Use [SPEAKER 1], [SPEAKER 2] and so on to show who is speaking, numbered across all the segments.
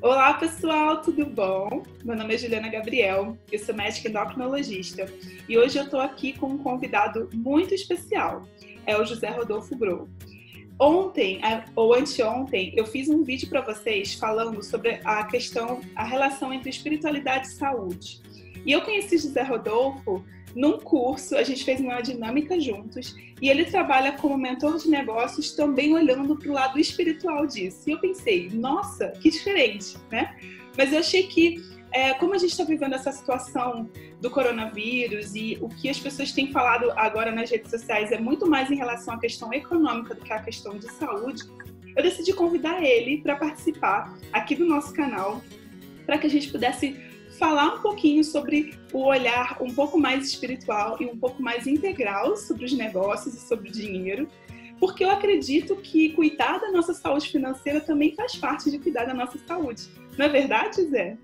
[SPEAKER 1] Olá, pessoal, tudo bom? Meu nome é Juliana Gabriel, eu sou médica endocrinologista e hoje eu estou aqui com um convidado muito especial, é o José Rodolfo Grou. Ontem, ou anteontem, eu fiz um vídeo para vocês falando sobre a relação entre espiritualidade e saúde. E eu conheci José Rodolfo num curso, a gente fez uma dinâmica juntos, e ele trabalha como mentor de negócios também olhando para o lado espiritual disso. E eu pensei, nossa, que diferente, né? Mas eu achei que, como a gente está vivendo essa situação do coronavírus e o que as pessoas têm falado agora nas redes sociais é muito mais em relação à questão econômica do que à questão de saúde, eu decidi convidar ele para participar aqui do nosso canal, para que a gente pudesse falar um pouquinho sobre o olhar um pouco mais espiritual e um pouco mais integral sobre os negócios e sobre o dinheiro, porque eu acredito que cuidar da nossa saúde financeira também faz parte de cuidar da nossa saúde. Não é verdade, Zé?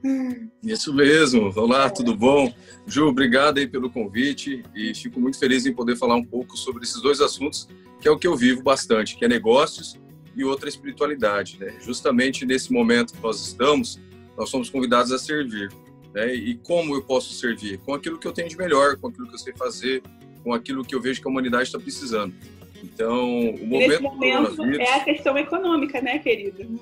[SPEAKER 2] Isso mesmo. Olá, tudo bom? Ju, obrigado aí pelo convite e fico muito feliz em poder falar um pouco sobre esses dois assuntos, que é o que eu vivo bastante, que é negócios e outra espiritualidade, né? Justamente nesse momento que nós estamos, nós somos convidados a servir. E como eu posso servir? Com aquilo que eu tenho de melhor, com aquilo que eu sei fazer, com aquilo que eu vejo que a humanidade está precisando. Então, o
[SPEAKER 1] nesse momento é a questão econômica, né, querido?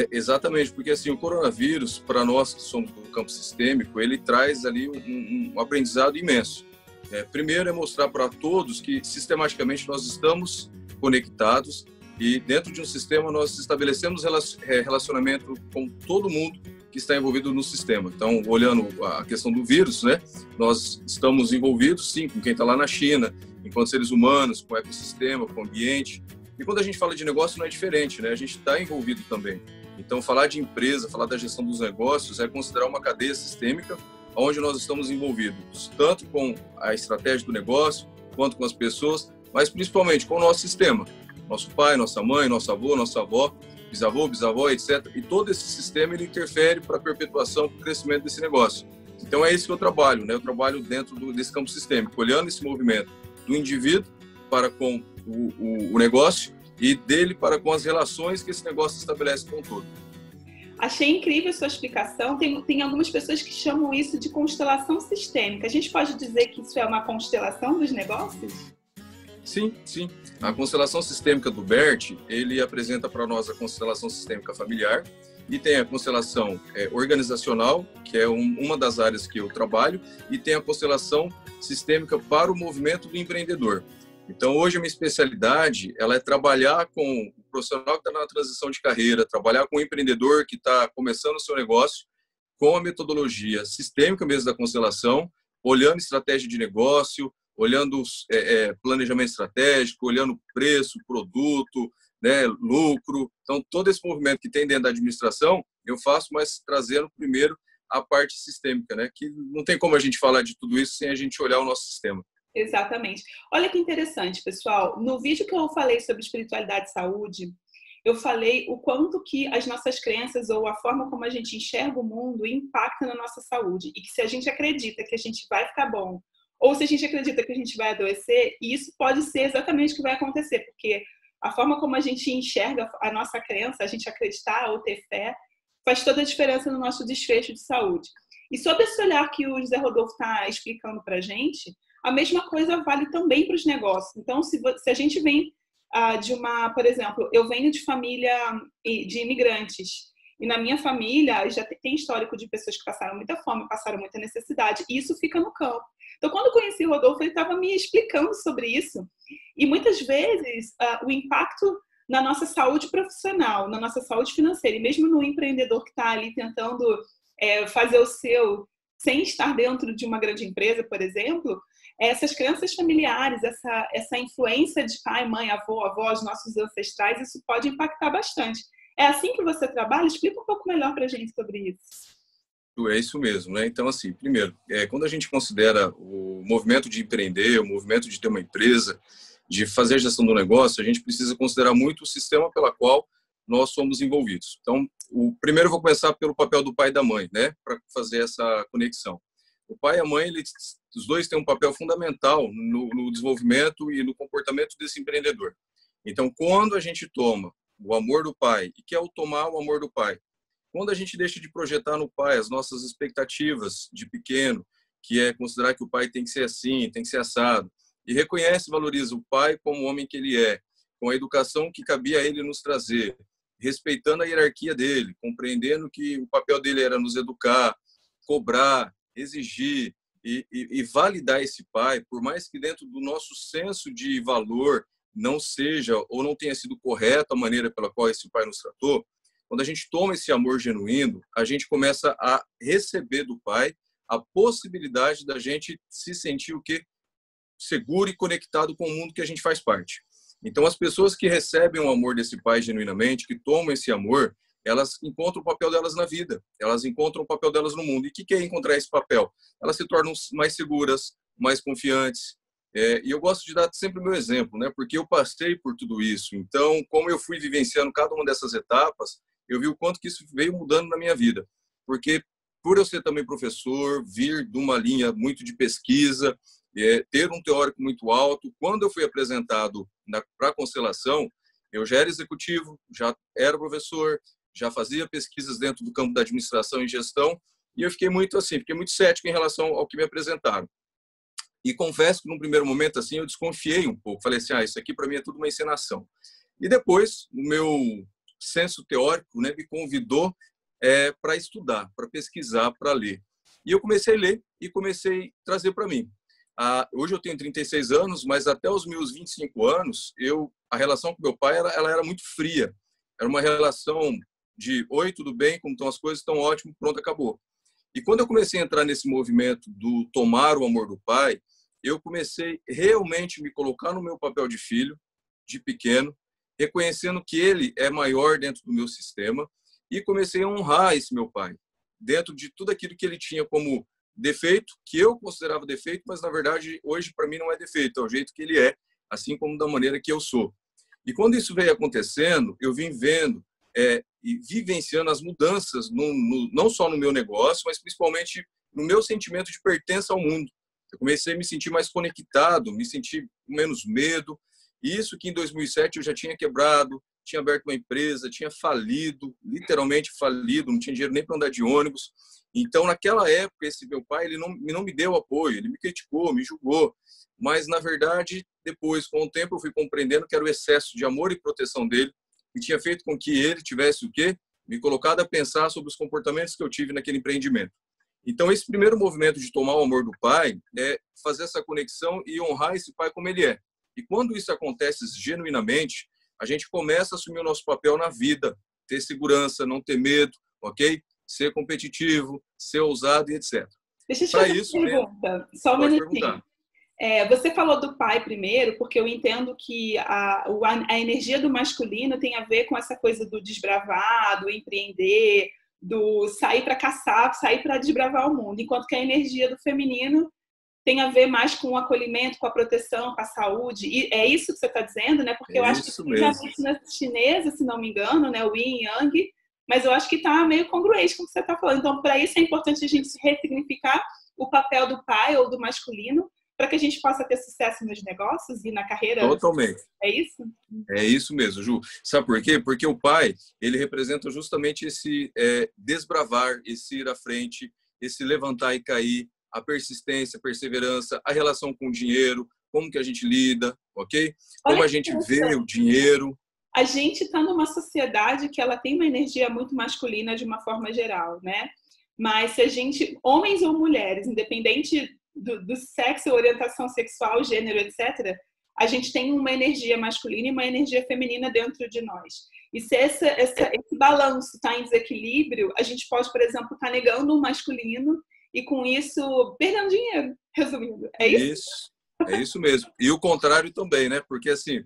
[SPEAKER 2] Exatamente, porque assim, o coronavírus, para nós que somos do campo sistêmico, ele traz ali um aprendizado imenso. Primeiro é mostrar para todos que sistematicamente nós estamos conectados e dentro de um sistema nós estabelecemos relacionamento com todo mundo que está envolvido no sistema. Então, olhando a questão do vírus, né, nós estamos envolvidos, sim, com quem está lá na China, enquanto seres humanos, com o ecossistema, com o ambiente. E quando a gente fala de negócio, não é diferente, né? A gente está envolvido também. Então, falar de empresa, falar da gestão dos negócios é considerar uma cadeia sistêmica onde nós estamos envolvidos, tanto com a estratégia do negócio, quanto com as pessoas, mas principalmente com o nosso sistema. Nosso pai, nossa mãe, nosso avô, nossa avó, bisavó, etc. E todo esse sistema ele interfere para a perpetuação, para o crescimento desse negócio. Então é isso que eu trabalho, né? Eu trabalho dentro desse campo sistêmico, olhando esse movimento do indivíduo para com o negócio e dele para com as relações que esse negócio estabelece com o todo.
[SPEAKER 1] Achei incrível a sua explicação. Tem algumas pessoas que chamam isso de constelação sistêmica. A gente pode dizer que isso é uma constelação dos negócios?
[SPEAKER 2] Sim, sim. A constelação sistêmica do Bert, ele apresenta para nós a constelação sistêmica familiar e tem a constelação organizacional, que é uma das áreas que eu trabalho, e tem a constelação sistêmica para o movimento do empreendedor. Então, hoje a minha especialidade ela é trabalhar com o profissional que está na transição de carreira, trabalhar com o empreendedor que está começando o seu negócio, com a metodologia sistêmica mesmo da constelação, olhando estratégia de negócio, olhando planejamento estratégico, olhando preço, produto, né, lucro. Então, todo esse movimento que tem dentro da administração, eu faço, mas trazendo primeiro a parte sistêmica, né, que não tem como a gente falar de tudo isso sem a gente olhar o nosso sistema.
[SPEAKER 1] Exatamente. Olha que interessante, pessoal. No vídeo que eu falei sobre espiritualidade e saúde, eu falei o quanto que as nossas crenças ou a forma como a gente enxerga o mundo impacta na nossa saúde. E que se a gente acredita que a gente vai ficar bom, ou se a gente acredita que a gente vai adoecer, isso pode ser exatamente o que vai acontecer, porque a forma como a gente enxerga a nossa crença, a gente acreditar ou ter fé, faz toda a diferença no nosso desfecho de saúde. E sobre esse olhar que o José Rodolfo está explicando para a gente, a mesma coisa vale também para os negócios. Então, se a gente vem por exemplo, eu venho de família de imigrantes, e na minha família já tem histórico de pessoas que passaram muita fome, passaram muita necessidade, e isso fica no campo. Então, quando eu conheci o Rodolfo, ele estava me explicando sobre isso. E muitas vezes, o impacto na nossa saúde profissional, na nossa saúde financeira, e mesmo no empreendedor que está ali tentando fazer o seu, sem estar dentro de uma grande empresa, por exemplo, essas crenças familiares, essa influência de pai, mãe, avó, os nossos ancestrais, isso pode impactar bastante. É assim que você trabalha? Explica um pouco melhor para a gente sobre isso.
[SPEAKER 2] É isso mesmo, né? Então, assim, primeiro, quando a gente considera o movimento de empreender, o movimento de ter uma empresa, de fazer a gestão do negócio, a gente precisa considerar muito o sistema pela qual nós somos envolvidos. Então, primeiro eu vou começar pelo papel do pai e da mãe, né? Para fazer essa conexão. O pai e a mãe, os dois têm um papel fundamental no desenvolvimento e no comportamento desse empreendedor. Então, quando a gente toma o amor do pai e quer tomar o amor do pai Quando a gente deixa de projetar no pai as nossas expectativas de pequeno, que é considerar que o pai tem que ser assim, tem que ser assado, e reconhece e valoriza o pai como o homem que ele é, com a educação que cabia a ele nos trazer, respeitando a hierarquia dele, compreendendo que o papel dele era nos educar, cobrar, exigir e validar esse pai, por mais que dentro do nosso senso de valor não seja ou não tenha sido correta a maneira pela qual esse pai nos tratou, quando a gente toma esse amor genuíno, a gente começa a receber do pai a possibilidade da gente se sentir o quê? Seguro e conectado com o mundo que a gente faz parte. Então, as pessoas que recebem o amor desse pai genuinamente, que tomam esse amor, elas encontram o papel delas na vida, elas encontram o papel delas no mundo. E o que é encontrar esse papel? Elas se tornam mais seguras, mais confiantes. E eu gosto de dar sempre o meu exemplo, né? Porque eu passei por tudo isso. Então, como eu fui vivenciando cada uma dessas etapas, eu vi o quanto que isso veio mudando na minha vida. Porque, por eu ser também professor, vir de uma linha muito de pesquisa, ter um teórico muito alto, quando eu fui apresentado para a Constelação, eu já era executivo, já era professor, já fazia pesquisas dentro do campo da administração e gestão, e eu fiquei muito cético em relação ao que me apresentaram. E confesso que, num primeiro momento, assim, eu desconfiei um pouco. Falei assim, isso aqui para mim é tudo uma encenação. E depois, o meu senso teórico, né, me convidou para estudar, para pesquisar, para ler. E eu comecei a ler e comecei a trazer para mim. Hoje eu tenho 36 anos, mas até os meus 25 anos, a relação com meu pai ela era muito fria. Era uma relação de, oi, tudo bem, como estão as coisas, estão ótimo, pronto, acabou. E quando eu comecei a entrar nesse movimento do tomar o amor do pai, eu comecei realmente a me colocar no meu papel de filho, de pequeno, reconhecendo que ele é maior dentro do meu sistema, e comecei a honrar esse meu pai, dentro de tudo aquilo que ele tinha como defeito, que eu considerava defeito, mas na verdade hoje para mim não é defeito, é o jeito que ele é, assim como da maneira que eu sou. E quando isso veio acontecendo, eu vim vendo e vivenciando as mudanças, não só no meu negócio, mas principalmente no meu sentimento de pertença ao mundo. Eu comecei a me sentir mais conectado, me sentir com menos medo. E isso que em 2007 eu já tinha quebrado, tinha aberto uma empresa, tinha falido, literalmente falido, não tinha dinheiro nem para andar de ônibus. Então, naquela época, esse meu pai ele não me deu apoio, ele me criticou, me julgou. Mas, na verdade, depois, com o tempo, eu fui compreendendo que era o excesso de amor e proteção dele que tinha feito com que ele tivesse o quê? Me colocado a pensar sobre os comportamentos que eu tive naquele empreendimento. Então, esse primeiro movimento de tomar o amor do pai é fazer essa conexão e honrar esse pai como ele é. E quando isso acontece genuinamente, a gente começa a assumir o nosso papel na vida, ter segurança, não ter medo, ok? Ser competitivo, ser ousado e etc.
[SPEAKER 1] Deixa eu te fazer uma pergunta, só um minutinho. Você falou do pai primeiro, porque eu entendo que a energia do masculino tem a ver com essa coisa do desbravar, do empreender, do sair para caçar, sair para desbravar o mundo, enquanto que a energia do feminino tem a ver mais com o acolhimento, com a proteção, com a saúde. E é isso que você está dizendo, né? Porque eu acho que tem a medicina chinesa, se não me engano, né? O Yin e Yang, mas eu acho que está meio congruente com o que você está falando. Então, para isso é importante a gente ressignificar o papel do pai ou do masculino, para que a gente possa ter sucesso nos negócios e na carreira.
[SPEAKER 2] Totalmente.
[SPEAKER 1] É isso?
[SPEAKER 2] É isso mesmo, Ju. Sabe por quê? Porque o pai, ele representa justamente esse desbravar, esse ir à frente, esse levantar e cair, a persistência, a perseverança, a relação com o dinheiro, como que a gente lida, ok? Como a gente vê o dinheiro.
[SPEAKER 1] A gente está numa sociedade que ela tem uma energia muito masculina de uma forma geral, né? Mas se a gente, homens ou mulheres, independente do sexo, orientação sexual, gênero, etc., a gente tem uma energia masculina e uma energia feminina dentro de nós. E se esse balanço está em desequilíbrio, a gente pode, por exemplo, estar negando o masculino e, com isso, perdendo dinheiro, resumindo. É isso?
[SPEAKER 2] É isso mesmo. E o contrário também, né? Porque, assim,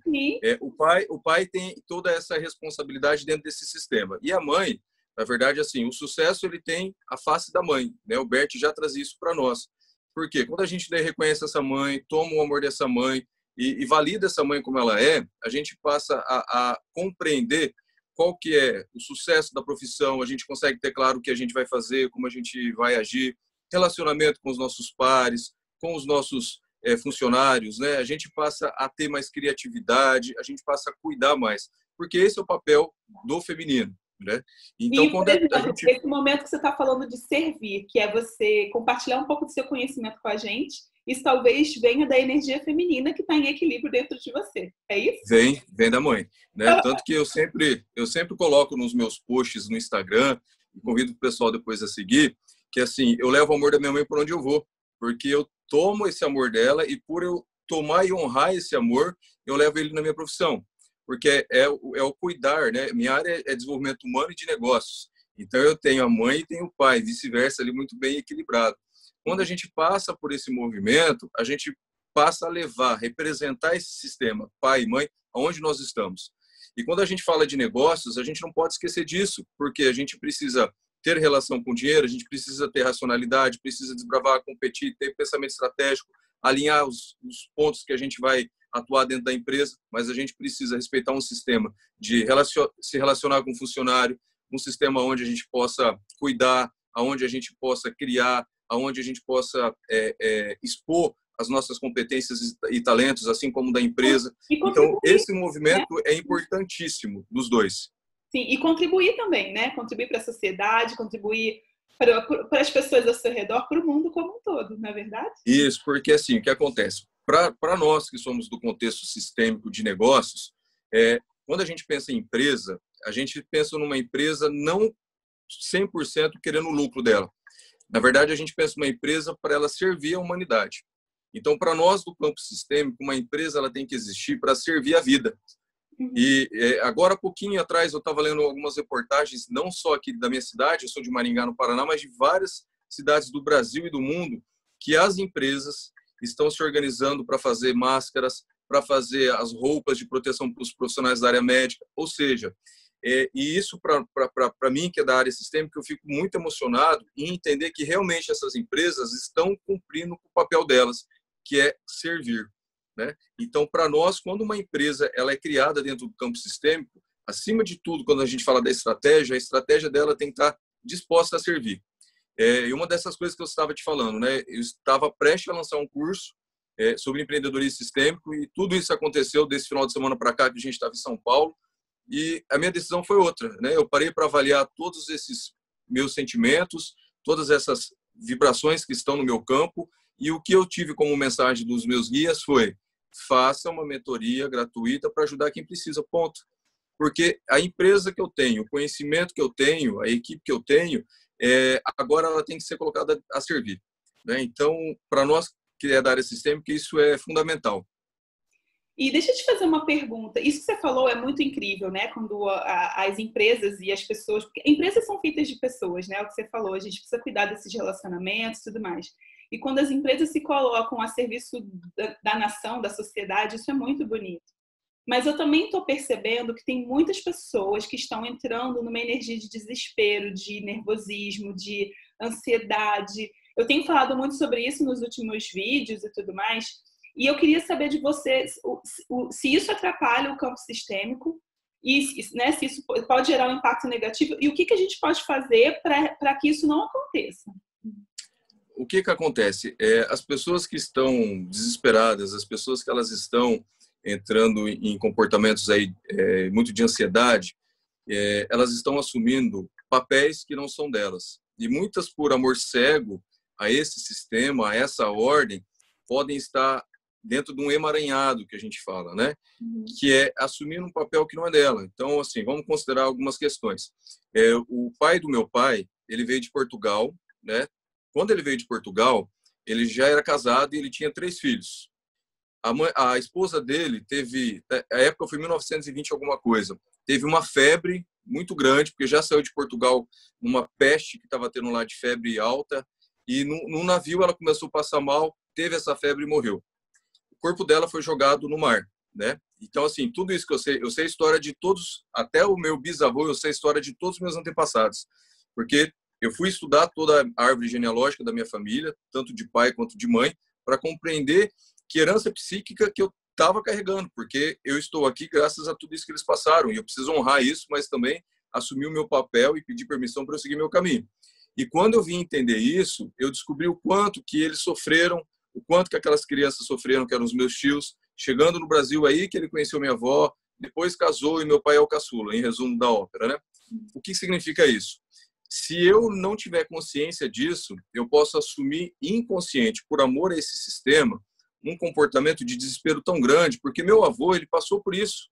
[SPEAKER 2] o pai tem toda essa responsabilidade dentro desse sistema. E a mãe, na verdade, assim, o sucesso ele tem a face da mãe, né? O Bert já traz isso para nós. Por quê? Quando a gente reconhece essa mãe, toma o amor dessa mãe e valida essa mãe como ela é, a gente passa a compreender qual que é o sucesso da profissão, a gente consegue ter claro o que a gente vai fazer, como a gente vai agir, relacionamento com os nossos pares, com os nossos funcionários, né? A gente passa a ter mais criatividade, a gente passa a cuidar mais, porque esse é o papel do feminino. né? Então,
[SPEAKER 1] E,
[SPEAKER 2] quando
[SPEAKER 1] por exemplo,
[SPEAKER 2] a gente...
[SPEAKER 1] esse momento que você está falando de servir, que é você compartilhar um pouco do seu conhecimento com a gente, isso talvez venha da energia feminina que está em equilíbrio dentro de você. É isso?
[SPEAKER 2] Vem da mãe, né? Tanto que eu sempre coloco nos meus posts no Instagram, e convido o pessoal depois a seguir, que assim, eu levo o amor da minha mãe por onde eu vou, porque eu tomo esse amor dela e por eu tomar e honrar esse amor, eu levo ele na minha profissão, porque é o cuidar, né? Minha área é desenvolvimento humano e de negócios. Então eu tenho a mãe e tenho o pai, vice-versa, ali muito bem equilibrado. Quando a gente passa por esse movimento, a gente passa a levar, representar esse sistema, pai e mãe, aonde nós estamos. E quando a gente fala de negócios, a gente não pode esquecer disso, porque a gente precisa ter relação com o dinheiro, a gente precisa ter racionalidade, precisa desbravar, competir, ter pensamento estratégico, alinhar os pontos que a gente vai atuar dentro da empresa, mas a gente precisa respeitar um sistema de se relacionar com o funcionário, um sistema onde a gente possa cuidar, onde a gente possa criar, onde a gente possa expor as nossas competências e talentos, assim como da empresa. Então, esse movimento, né, é importantíssimo dos dois.
[SPEAKER 1] Sim, e contribuir também, né? Contribuir para a sociedade, contribuir para as pessoas ao seu redor, para o mundo como um todo, não é verdade?
[SPEAKER 2] Isso, porque assim, o que acontece? Para nós que somos do contexto sistêmico de negócios, quando a gente pensa em empresa, a gente pensa numa empresa não 100% querendo o lucro dela. Na verdade, a gente pensa numa empresa para ela servir a humanidade. Então, para nós do campo sistêmico, uma empresa ela tem que existir para servir a vida. E agora, há pouquinho atrás, eu estava lendo algumas reportagens, não só aqui da minha cidade, eu sou de Maringá, no Paraná, mas de várias cidades do Brasil e do mundo, que as empresas estão se organizando para fazer máscaras, para fazer as roupas de proteção para os profissionais da área médica. Ou seja, e isso, para mim, que é da área sistêmica, eu fico muito emocionado em entender que realmente essas empresas estão cumprindo o papel delas, que é servir, né? Então, para nós, quando uma empresa ela é criada dentro do campo sistêmico, acima de tudo, quando a gente fala da estratégia, a estratégia dela tem que estar disposta a servir. E uma dessas coisas que eu estava te falando, né? Eu estava prestes a lançar um curso sobre empreendedorismo sistêmico e tudo isso aconteceu desse final de semana para cá, que a gente estava em São Paulo, e a minha decisão foi outra, né? Eu parei para avaliar todos esses meus sentimentos, todas essas vibrações que estão no meu campo, e o que eu tive como mensagem dos meus guias foi: faça uma mentoria gratuita para ajudar quem precisa, ponto. Porque a empresa que eu tenho, o conhecimento que eu tenho, a equipe que eu tenho, agora ela tem que ser colocada a servir, né? Então, para nós que é da área sistêmica, isso é fundamental.
[SPEAKER 1] E deixa eu te fazer uma pergunta. Isso que você falou é muito incrível, né? Quando as empresas e as pessoas... Porque empresas são feitas de pessoas, né? O que você falou, a gente precisa cuidar desses relacionamentos e tudo mais. E quando as empresas se colocam a serviço da nação, da sociedade, isso é muito bonito. Mas eu também estou percebendo que tem muitas pessoas que estão entrando numa energia de desespero, de nervosismo, de ansiedade. Eu tenho falado muito sobre isso nos últimos vídeos e tudo mais. E eu queria saber de você se isso atrapalha o campo sistêmico e, né, se isso pode gerar um impacto negativo e o que a gente pode fazer para que isso não aconteça.
[SPEAKER 2] O que acontece? As pessoas que estão desesperadas, as pessoas que elas estão entrando em comportamentos aí, muito de ansiedade, elas estão assumindo papéis que não são delas. E muitas, por amor cego a esse sistema, a essa ordem, podem estar dentro de um emaranhado que a gente fala, né? Que é assumir um papel que não é dela. Então, assim, vamos considerar algumas questões. O pai do meu pai, ele veio de Portugal, né? Quando ele veio de Portugal, ele já era casado e ele tinha 3 filhos. A esposa dele teve, a época foi 1920 alguma coisa, teve uma febre muito grande, porque já saiu de Portugal numa peste que estava tendo lá de febre alta, e no navio ela começou a passar mal, teve essa febre e morreu. O corpo dela foi jogado no mar, né? Então, assim, tudo isso que eu sei a história de todos, até o meu bisavô, eu sei a história de todos os meus antepassados, porque eu fui estudar toda a árvore genealógica da minha família, tanto de pai quanto de mãe, para compreender que herança psíquica que eu estava carregando, porque eu estou aqui graças a tudo isso que eles passaram, e eu preciso honrar isso, mas também assumir o meu papel e pedir permissão para eu seguir meu caminho. E quando eu vim entender isso, eu descobri o quanto que eles sofreram, o quanto que aquelas crianças sofreram, que eram os meus tios. Chegando no Brasil aí que ele conheceu minha avó, depois casou e meu pai é o caçula, em resumo da ópera, né? O que significa isso? Se eu não tiver consciência disso, eu posso assumir inconsciente, por amor a esse sistema, um comportamento de desespero tão grande, porque meu avô, ele passou por isso.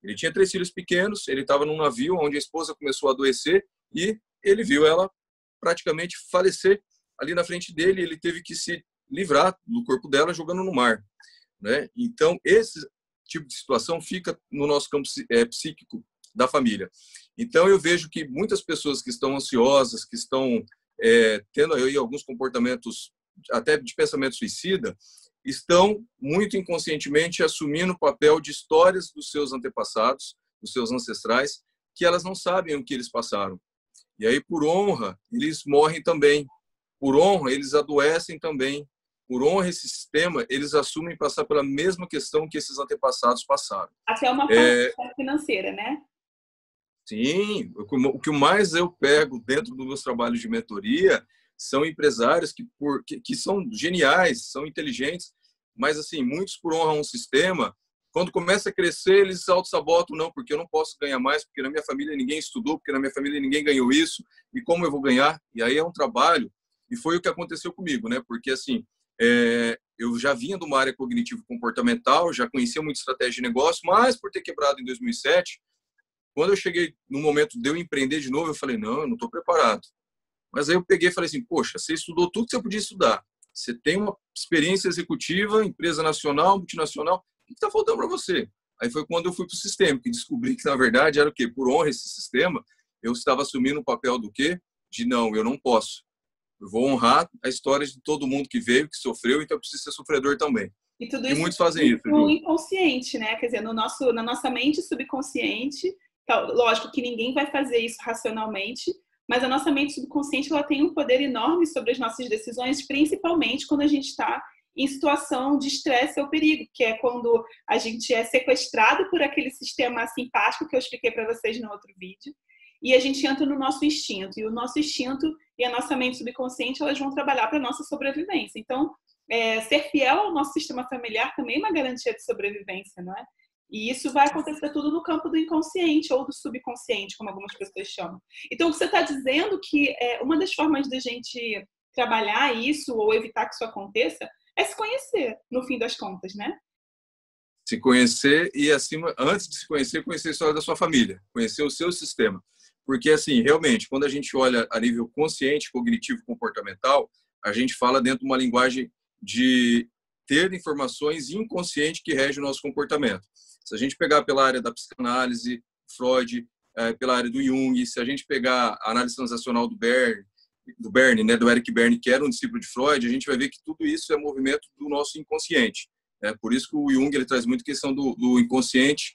[SPEAKER 2] Ele tinha 3 filhos pequenos, ele estava num navio onde a esposa começou a adoecer e ele viu ela praticamente falecer ali na frente dele, ele teve que se livrar do corpo dela jogando no mar, né? Então, esse tipo de situação fica no nosso campo psíquico da família. Então, eu vejo que muitas pessoas que estão ansiosas, que estão tendo aí alguns comportamentos até de pensamento suicida, estão muito inconscientemente assumindo o papel de histórias dos seus antepassados, dos seus ancestrais, que elas não sabem o que eles passaram. E aí, por honra, eles morrem também. Por honra, eles adoecem também. Por honra esse sistema, eles assumem passar pela mesma questão que esses antepassados passaram.
[SPEAKER 1] Até uma parte financeira, né?
[SPEAKER 2] Sim. O que mais eu pego dentro dos meus trabalhos de mentoria são empresários que são geniais, são inteligentes, mas, assim, muitos por honra a um sistema, quando começa a crescer, eles auto-sabotam, não, porque eu não posso ganhar mais, porque na minha família ninguém estudou, porque na minha família ninguém ganhou isso, e como eu vou ganhar? E aí é um trabalho, e foi o que aconteceu comigo, né? Porque, assim, eu já vinha de uma área cognitivo-comportamental, já conhecia muito estratégia de negócio, mas por ter quebrado em 2007, quando eu cheguei no momento de eu empreender de novo, eu falei, não, eu não estou preparado. Mas aí eu peguei e falei assim, poxa, você estudou tudo que você podia estudar. Você tem uma experiência executiva, empresa nacional, multinacional, o que está faltando para você? Aí foi quando eu fui para o sistema, que descobri que, na verdade, era o quê? Por honra esse sistema, eu estava assumindo o papel do quê? De não, eu não posso. Eu vou honrar a história de todo mundo que veio, que sofreu, então eu preciso ser sofredor também.
[SPEAKER 1] E tudo
[SPEAKER 2] e
[SPEAKER 1] isso
[SPEAKER 2] muitos fazem isso.
[SPEAKER 1] No inconsciente, né? Quer dizer, na nossa mente subconsciente, lógico que ninguém vai fazer isso racionalmente, mas a nossa mente subconsciente ela tem um poder enorme sobre as nossas decisões, principalmente quando a gente está em situação de estresse ou perigo, que é quando a gente é sequestrado por aquele sistema simpático que eu expliquei para vocês no outro vídeo, e a gente entra no nosso instinto. E o nosso instinto e a nossa mente subconsciente elas vão trabalhar para a nossa sobrevivência. Então, ser fiel ao nosso sistema familiar também é uma garantia de sobrevivência, não é? E isso vai acontecer tudo no campo do inconsciente ou do subconsciente, como algumas pessoas chamam. Então, o que você está dizendo que uma das formas da gente trabalhar isso ou evitar que isso aconteça é se conhecer, no fim das contas, né?
[SPEAKER 2] Se conhecer e, antes de se conhecer a história da sua família, conhecer o seu sistema. Porque, assim, realmente, quando a gente olha a nível consciente, cognitivo, comportamental, a gente fala dentro de uma linguagem de ter informações inconscientes que regem o nosso comportamento. Se a gente pegar pela área da psicanálise, Freud, pela área do Jung, se a gente pegar a análise transacional do Berne, né, do Eric Berne, que era um discípulo de Freud, a gente vai ver que tudo isso é movimento do nosso inconsciente. Por isso que o Jung ele traz muito questão do inconsciente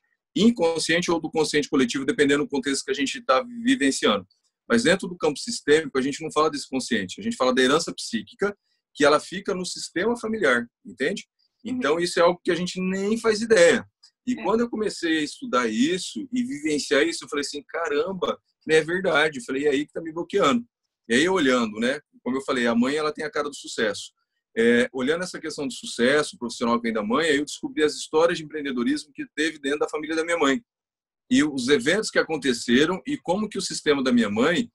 [SPEAKER 2] ou do consciente coletivo, dependendo do contexto que a gente está vivenciando. Mas dentro do campo sistêmico, a gente não fala desse consciente, a gente fala da herança psíquica, que ela fica no sistema familiar, entende? Então, isso é algo que a gente nem faz ideia. E quando eu comecei a estudar isso e vivenciar isso, eu falei assim, caramba, é verdade. Eu falei, é aí que está me bloqueando. E aí, olhando, né? Como eu falei, a mãe ela tem a cara do sucesso. Olhando essa questão do sucesso profissional que vem da mãe, aí eu descobri as histórias de empreendedorismo que teve dentro da família da minha mãe. E os eventos que aconteceram e como que o sistema da minha mãe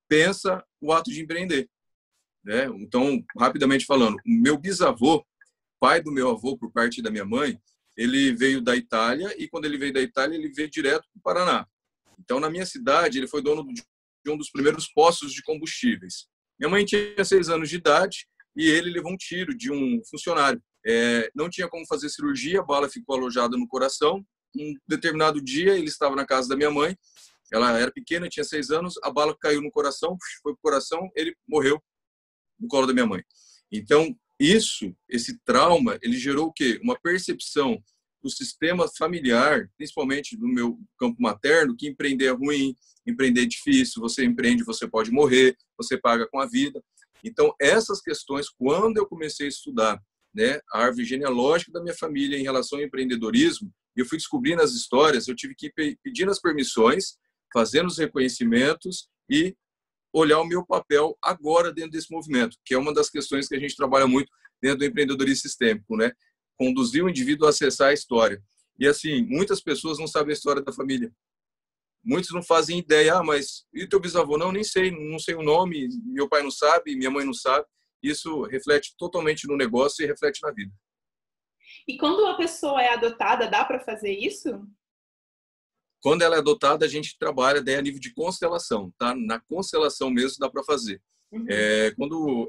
[SPEAKER 2] pensa o ato de empreender. Né? Então, rapidamente falando, o meu bisavô, pai do meu avô por parte da minha mãe, ele veio da Itália e quando ele veio da Itália, ele veio direto para o Paraná. Então, na minha cidade, ele foi dono de um dos primeiros postos de combustíveis. Minha mãe tinha 6 anos de idade e ele levou um tiro de um funcionário. Não tinha como fazer cirurgia, a bala ficou alojada no coração. Um determinado dia, ele estava na casa da minha mãe, ela era pequena, tinha 6 anos, a bala caiu no coração, foi para o coração, ele morreu no colo da minha mãe. Então, esse trauma, ele gerou o quê? Uma percepção do sistema familiar, principalmente do meu campo materno, que empreender é ruim, empreender é difícil, você empreende, você pode morrer, você paga com a vida. Então, essas questões, quando eu comecei a estudar, né, a árvore genealógica da minha família em relação ao empreendedorismo, eu fui descobrindo as histórias, eu tive que ir pedindo as permissões, fazendo os reconhecimentos e olhar o meu papel agora dentro desse movimento, que é uma das questões que a gente trabalha muito dentro do empreendedorismo sistêmico, né? Conduzir o indivíduo a acessar a história. E, assim, muitas pessoas não sabem a história da família. muitos não fazem ideia. Mas e teu bisavô? Não, nem sei, não sei o nome, meu pai não sabe, minha mãe não sabe. Isso reflete totalmente no negócio e reflete na vida.
[SPEAKER 1] E quando uma pessoa é adotada, dá para fazer isso?
[SPEAKER 2] Quando ela é adotada, a gente trabalha daí a nível de constelação, tá? Na constelação mesmo dá para fazer.
[SPEAKER 1] Uhum.
[SPEAKER 2] Quando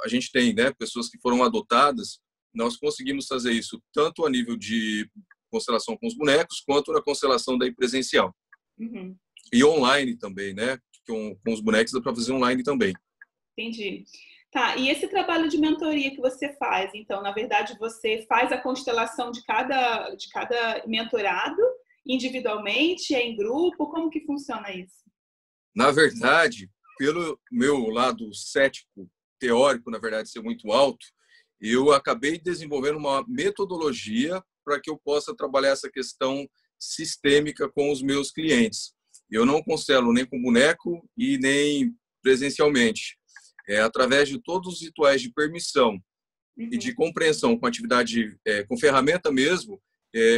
[SPEAKER 2] a gente tem, né, pessoas que foram adotadas, nós conseguimos fazer isso tanto a nível de constelação com os bonecos, quanto na constelação daí presencial.
[SPEAKER 1] Uhum.
[SPEAKER 2] E online também, né? Com os bonecos dá para fazer online também.
[SPEAKER 1] Entendi. Tá, e esse trabalho de mentoria que você faz, então, na verdade, você faz a constelação de cada mentorado individualmente, é em grupo? Como que funciona isso?
[SPEAKER 2] Na verdade, pelo meu lado cético, teórico, na verdade, ser muito alto, eu acabei desenvolvendo uma metodologia para que eu possa trabalhar essa questão sistêmica com os meus clientes. Eu não constelo nem com boneco e nem presencialmente. Através de todos os rituais de permissão e de compreensão com atividade, com ferramenta mesmo,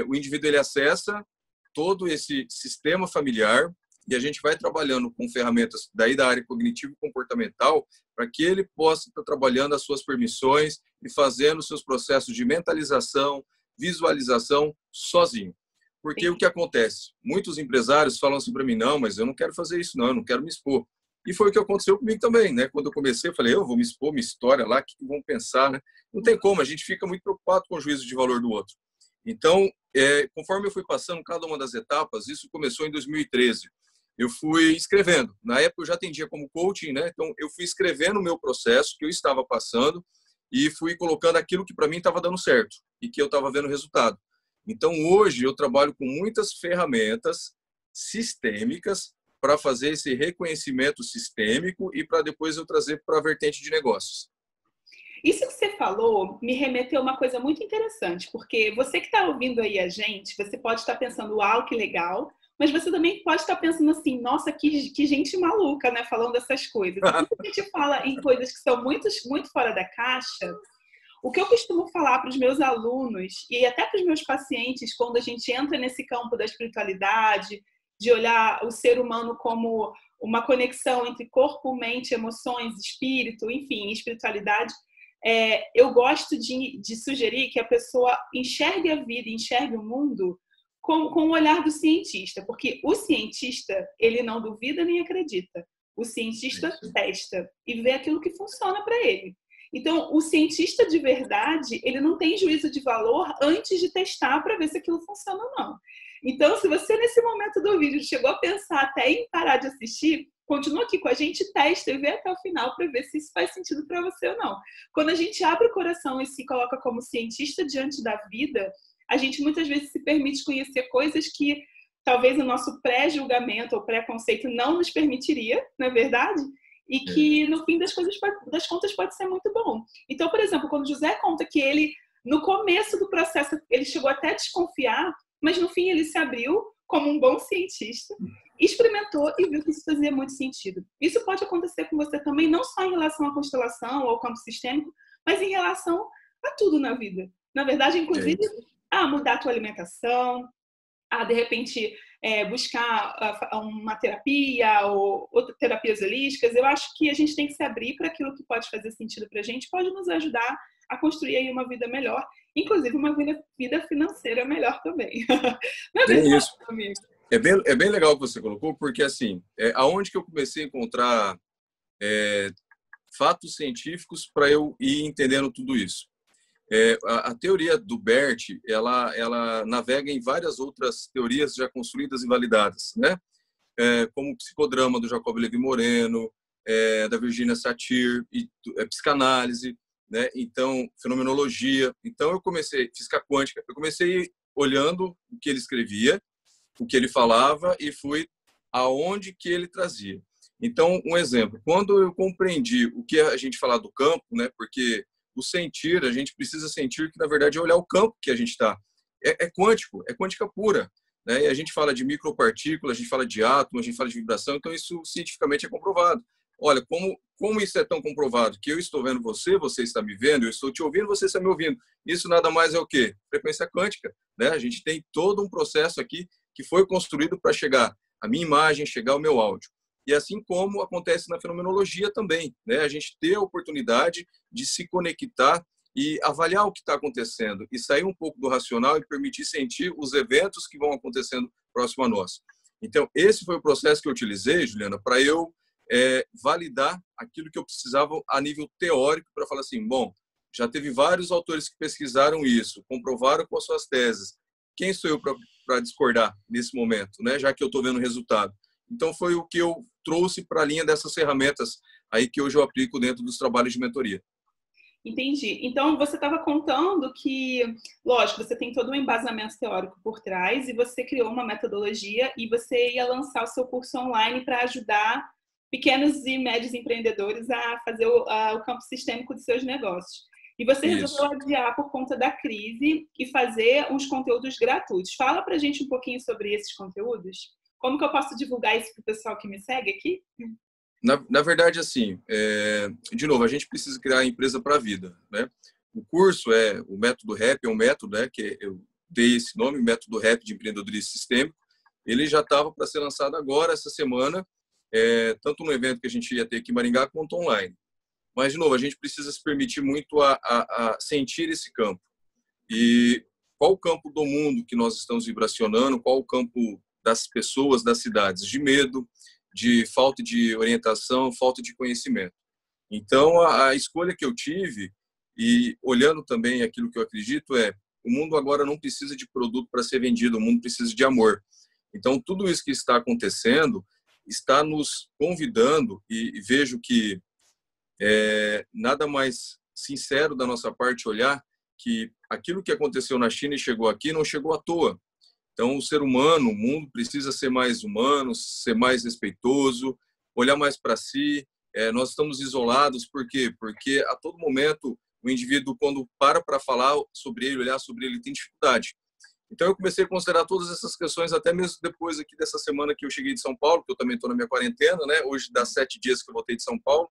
[SPEAKER 2] o indivíduo ele acessa todo esse sistema familiar e a gente vai trabalhando com ferramentas daí da área cognitivo-comportamental para que ele possa estar trabalhando as suas permissões e fazendo os seus processos de mentalização, visualização sozinho. Porque o que acontece? Muitos empresários falam assim para mim, não, mas eu não quero fazer isso não, eu não quero me expor. E foi o que aconteceu comigo também, né? Quando eu comecei, eu falei, eu vou me expor, minha história lá, o que vão pensar, né? Não tem como, a gente fica muito preocupado com o juízo de valor do outro. Então, conforme eu fui passando cada uma das etapas, isso começou em 2013. Eu fui escrevendo. Na época eu já atendia como coaching, né? Então eu fui escrevendo o meu processo que eu estava passando e fui colocando aquilo que para mim estava dando certo e que eu estava vendo resultado. Então hoje eu trabalho com muitas ferramentas sistêmicas para fazer esse reconhecimento sistêmico e para depois eu trazer para a vertente de negócios.
[SPEAKER 1] Isso que você falou me remeteu a uma coisa muito interessante, porque você que está ouvindo aí a gente, você pode estar pensando, uau, que legal, mas você também pode estar pensando assim, nossa, que gente maluca, né, falando essas coisas. Quando a gente fala em coisas que são muito fora da caixa, o que eu costumo falar para os meus alunos e até para os meus pacientes, quando a gente entra nesse campo da espiritualidade, de olhar o ser humano como uma conexão entre corpo, mente, emoções, espírito, enfim, espiritualidade, eu gosto de sugerir que a pessoa enxergue a vida, enxergue o mundo com o olhar do cientista, porque o cientista, ele não duvida nem acredita. O cientista testa e vê aquilo que funciona para ele. Então, o cientista de verdade, ele não tem juízo de valor antes de testar para ver se aquilo funciona ou não. Então, se você, nesse momento do vídeo, chegou a pensar até em parar de assistir, continua aqui com a gente, testa e vê até o final para ver se isso faz sentido para você ou não. Quando a gente abre o coração e se coloca como cientista diante da vida, a gente muitas vezes se permite conhecer coisas que talvez o nosso pré-julgamento ou preconceito não nos permitiria, não é verdade? E que, no fim das contas, pode ser muito bom. Então, por exemplo, quando José conta que ele, no começo do processo, ele chegou até a desconfiar, mas no fim ele se abriu como um bom cientista, experimentou e viu que isso fazia muito sentido. Isso pode acontecer com você também, não só em relação à constelação ou ao campo sistêmico, mas em relação a tudo na vida. Na verdade, inclusive, a mudar a tua alimentação, a, de repente, buscar uma terapia ou terapias holísticas. Eu acho que a gente tem que se abrir para aquilo que pode fazer sentido para a gente, pode nos ajudar a construir aí uma vida melhor, inclusive uma vida financeira melhor também. Não é
[SPEAKER 2] verdade, isso.
[SPEAKER 1] Amigo?
[SPEAKER 2] É bem legal o que você colocou, porque assim, aonde que eu comecei a encontrar fatos científicos para eu ir entendendo tudo isso? A teoria do Bert, ela navega em várias outras teorias já construídas e validadas, né? Como o psicodrama do Jacob Levi Moreno, da Virginia Satir, e psicanálise, né? Então, fenomenologia. Então, física quântica, eu comecei olhando o que ele escrevia, o que ele falava e fui aonde que ele trazia. Então, um exemplo, quando eu compreendi o que a gente fala do campo, né? Porque o sentir, a gente precisa sentir que, na verdade, é olhar o campo que a gente está. É quântico, é quântica pura. Né? E a gente fala de micropartículas, a gente fala de átomo, a gente fala de vibração, então isso cientificamente é comprovado. Olha, como isso é tão comprovado que eu estou vendo você, você está me vendo, eu estou te ouvindo, você está me ouvindo. Isso nada mais é o quê? Frequência quântica. Né? A gente tem todo um processo aqui que foi construído para chegar a minha imagem, chegar o meu áudio. E assim como acontece na fenomenologia também, né? A gente ter a oportunidade de se conectar e avaliar o que está acontecendo e sair um pouco do racional e permitir sentir os eventos que vão acontecendo próximo a nós. Então, esse foi o processo que eu utilizei, Juliana, para eu validar aquilo que eu precisava a nível teórico para falar assim, bom, já teve vários autores que pesquisaram isso, comprovaram com as suas teses. Quem sou eu para discordar nesse momento, né? Já que eu estou vendo o resultado. Então, foi o que eu trouxe para a linha dessas ferramentas aí que hoje eu aplico dentro dos trabalhos de mentoria.
[SPEAKER 1] Entendi. Então, você estava contando que, lógico, você tem todo um embasamento teórico por trás e você criou uma metodologia e você ia lançar o seu curso online para ajudar pequenos e médios empreendedores a fazer o campo sistêmico de seus negócios. E você resolveu adiar por conta da crise e fazer uns conteúdos gratuitos. Fala para a gente um pouquinho sobre esses conteúdos. Como que eu posso divulgar isso para o pessoal que me segue aqui?
[SPEAKER 2] Na verdade, assim, de novo, a gente precisa criar a empresa para a vida, né? O curso o método RAP, é um método, né, que eu dei esse nome, método RAP de empreendedorismo sistêmico. Ele já estava para ser lançado agora, essa semana, tanto no evento que a gente ia ter aqui em Maringá, quanto online. Mas, de novo, a gente precisa se permitir muito a sentir esse campo. E qual o campo do mundo que nós estamos vibracionando, qual o campo das pessoas, das cidades, de medo, de falta de orientação, falta de conhecimento. Então, a escolha que eu tive, e olhando também aquilo que eu acredito, o mundo agora não precisa de produto para ser vendido, o mundo precisa de amor. Então, tudo isso que está acontecendo está nos convidando, e vejo que nada mais sincero da nossa parte olhar que aquilo que aconteceu na China e chegou aqui não chegou à toa. Então, o ser humano, o mundo precisa ser mais humano, ser mais respeitoso, olhar mais para si. Nós estamos isolados, por quê? Porque a todo momento o indivíduo, quando para falar sobre ele, olhar sobre ele, tem dificuldade. Então, eu comecei a considerar todas essas questões, até mesmo depois aqui dessa semana que eu cheguei de São Paulo, que eu também estou na minha quarentena, né? Hoje dá 7 dias que eu voltei de São Paulo,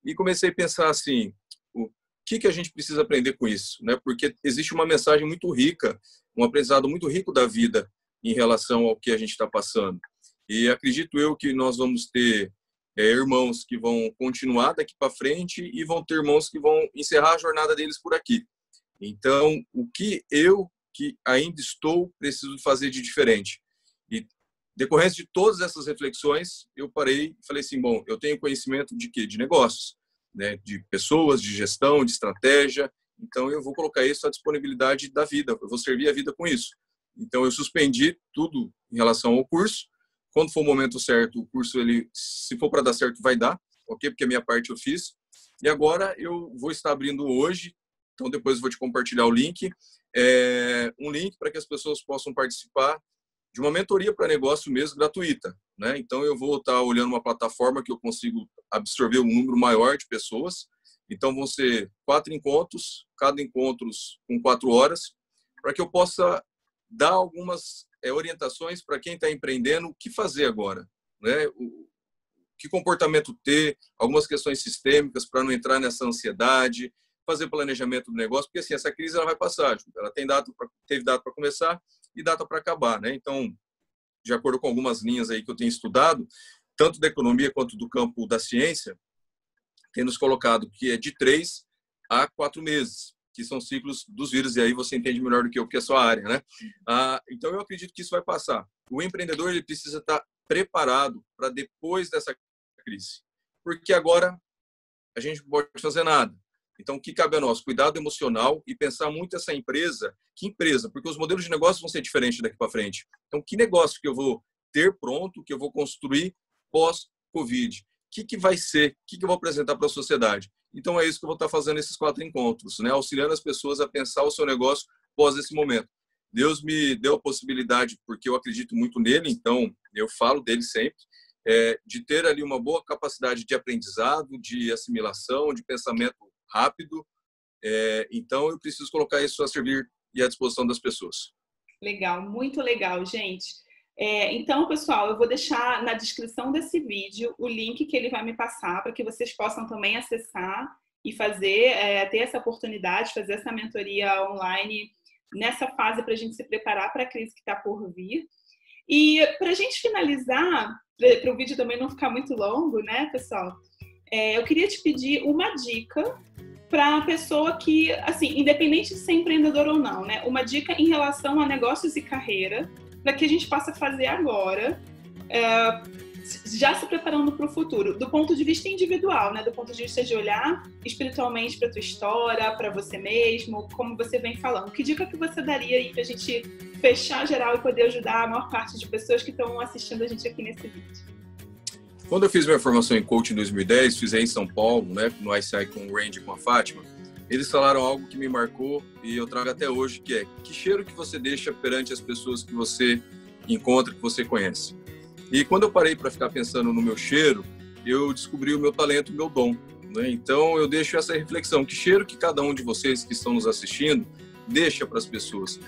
[SPEAKER 2] e comecei a pensar assim, o que a gente precisa aprender com isso, né? Porque existe uma mensagem muito rica, um aprendizado muito rico da vida em relação ao que a gente está passando. E acredito eu que nós vamos ter irmãos que vão continuar daqui para frente e vão ter irmãos que vão encerrar a jornada deles por aqui. Então, o que eu, que ainda estou, preciso fazer de diferente? E decorrência de todas essas reflexões, eu parei e falei assim, bom, eu tenho conhecimento de quê? De negócios, né? De pessoas, de gestão, de estratégia. Então, eu vou colocar isso à disponibilidade da vida. Eu vou servir a vida com isso. Então, eu suspendi tudo em relação ao curso. Quando for o momento certo, o curso, se for para dar certo, vai dar, ok? Porque a minha parte eu fiz. E agora eu vou estar abrindo hoje, então depois eu vou te compartilhar o link, um link para que as pessoas possam participar de uma mentoria para negócio mesmo, gratuita, né? Então, eu vou estar olhando uma plataforma que eu consigo absorver um número maior de pessoas. Então, vão ser 4 encontros, cada encontro com 4 horas, para que eu possa dar algumas orientações para quem está empreendendo, o que fazer agora, né? Que comportamento ter, algumas questões sistêmicas para não entrar nessa ansiedade, fazer planejamento do negócio, porque assim, essa crise ela vai passar, ela teve data para começar e data para acabar, né? Então, de acordo com algumas linhas aí que eu tenho estudado, tanto da economia quanto do campo da ciência, tem nos colocado que é de 3 a 4 meses, que são ciclos dos vírus, e aí você entende melhor do que eu, que é a sua área, né? Então, eu acredito que isso vai passar. O empreendedor ele precisa estar preparado para depois dessa crise, porque agora a gente não pode fazer nada. Então, o que cabe a nós? Cuidado emocional e pensar muito essa empresa. Que empresa? Porque os modelos de negócio vão ser diferentes daqui para frente. Então, que negócio que eu vou ter pronto, que eu vou construir pós-Covid? O que vai ser? O que eu vou apresentar para a sociedade? Então, é isso que eu vou estar fazendo nesses 4 encontros, né? Auxiliando as pessoas a pensar o seu negócio pós esse momento. Deus me deu a possibilidade, porque eu acredito muito nele, então eu falo dele sempre, de ter ali uma boa capacidade de aprendizado, de assimilação, de pensamento rápido. Então, eu preciso colocar isso a servir e à disposição das pessoas.
[SPEAKER 1] Legal, muito legal, gente. Então, pessoal, eu vou deixar na descrição desse vídeo o link que ele vai me passar para que vocês possam também acessar e fazer, ter essa oportunidade, fazer essa mentoria online nessa fase para a gente se preparar para a crise que está por vir. E para a gente finalizar, para o vídeo também não ficar muito longo, né, pessoal? Eu queria te pedir uma dica para a pessoa que, assim, independente de ser empreendedor ou não, né? Uma dica em relação a negócios e carreira, para que a gente possa fazer agora, já se preparando para o futuro, do ponto de vista individual, né? Do ponto de vista de olhar espiritualmente para a tua história, para você mesmo, como você vem falando. Que dica que você daria aí para a gente fechar geral e poder ajudar a maior parte de pessoas que estão assistindo a gente aqui nesse vídeo?
[SPEAKER 2] Quando eu fiz minha formação em coaching em 2010, fiz aí em São Paulo, né, no ICI com o Randy e com a Fátima, eles falaram algo que me marcou e eu trago até hoje, que é: que cheiro que você deixa perante as pessoas que você encontra, que você conhece. E quando eu parei para ficar pensando no meu cheiro, eu descobri o meu talento, o meu dom, né? Então eu deixo essa reflexão: que cheiro que cada um de vocês que estão nos assistindo deixa para as pessoas.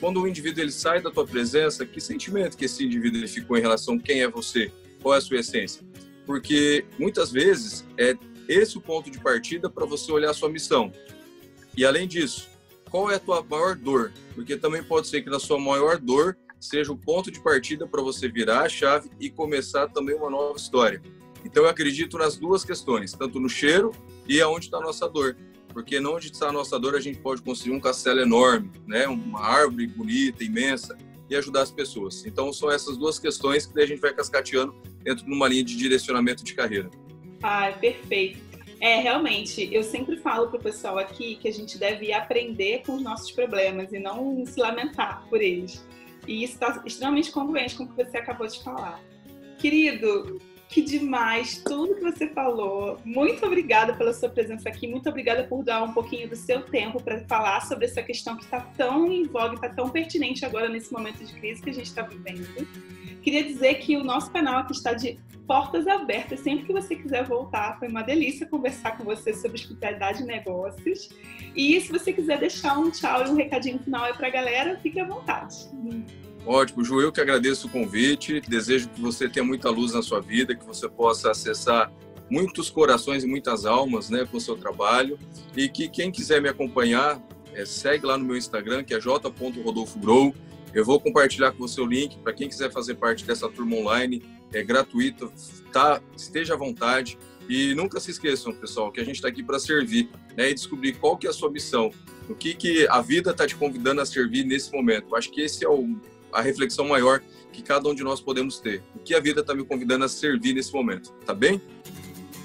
[SPEAKER 2] Quando o indivíduo ele sai da tua presença, que sentimento que esse indivíduo ele ficou em relação a quem é você? Qual é a sua essência? Porque muitas vezes é esse o ponto de partida para você olhar a sua missão. E além disso, qual é a tua maior dor? Porque também pode ser que na sua maior dor seja o ponto de partida para você virar a chave e começar também uma nova história. Então eu acredito nas duas questões, tanto no cheiro e aonde está a nossa dor. Porque onde está a nossa dor a gente pode construir um castelo enorme, né? Uma árvore bonita, imensa, e ajudar as pessoas. Então são essas duas questões que daí a gente vai cascateando dentro de uma linha de direcionamento de carreira.
[SPEAKER 1] Perfeito. Realmente, eu sempre falo para o pessoal aqui que a gente deve aprender com os nossos problemas e não se lamentar por eles. E isso está extremamente congruente com o que você acabou de falar. Querido, que demais tudo que você falou. Muito obrigada pela sua presença aqui. Muito obrigada por dar um pouquinho do seu tempo para falar sobre essa questão que está tão em voga, está tão pertinente agora nesse momento de crise que a gente está vivendo. Queria dizer que o nosso canal aqui está de portas abertas. Sempre que você quiser voltar, foi uma delícia conversar com você sobre espiritualidade e negócios. E se você quiser deixar um tchau e um recadinho final aí para a galera, fique à vontade.
[SPEAKER 2] Ótimo, Ju, eu que agradeço o convite, desejo que você tenha muita luz na sua vida, que você possa acessar muitos corações e muitas almas, né, com o seu trabalho, e que quem quiser me acompanhar, segue lá no meu Instagram, que é j.rodolfogrow. Eu vou compartilhar com você o link para quem quiser fazer parte dessa turma online, é gratuito, esteja à vontade. E nunca se esqueçam, pessoal, que a gente está aqui para servir, né, e descobrir qual que é a sua missão, o que a vida está te convidando a servir nesse momento. Eu acho que esse é a reflexão maior que cada um de nós podemos ter. O que a vida está me convidando a servir nesse momento, tá bem?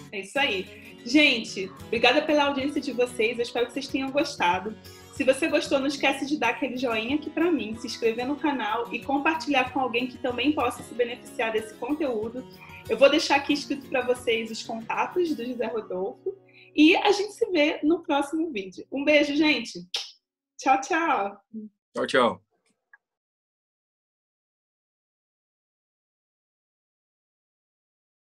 [SPEAKER 1] É isso aí. Gente, obrigada pela audiência de vocês, eu espero que vocês tenham gostado. Se você gostou, não esquece de dar aquele joinha aqui para mim, se inscrever no canal e compartilhar com alguém que também possa se beneficiar desse conteúdo. Eu vou deixar aqui escrito para vocês os contatos do José Rodolfo e a gente se vê no próximo vídeo. Um beijo, gente! Tchau, tchau!
[SPEAKER 2] Tchau, tchau!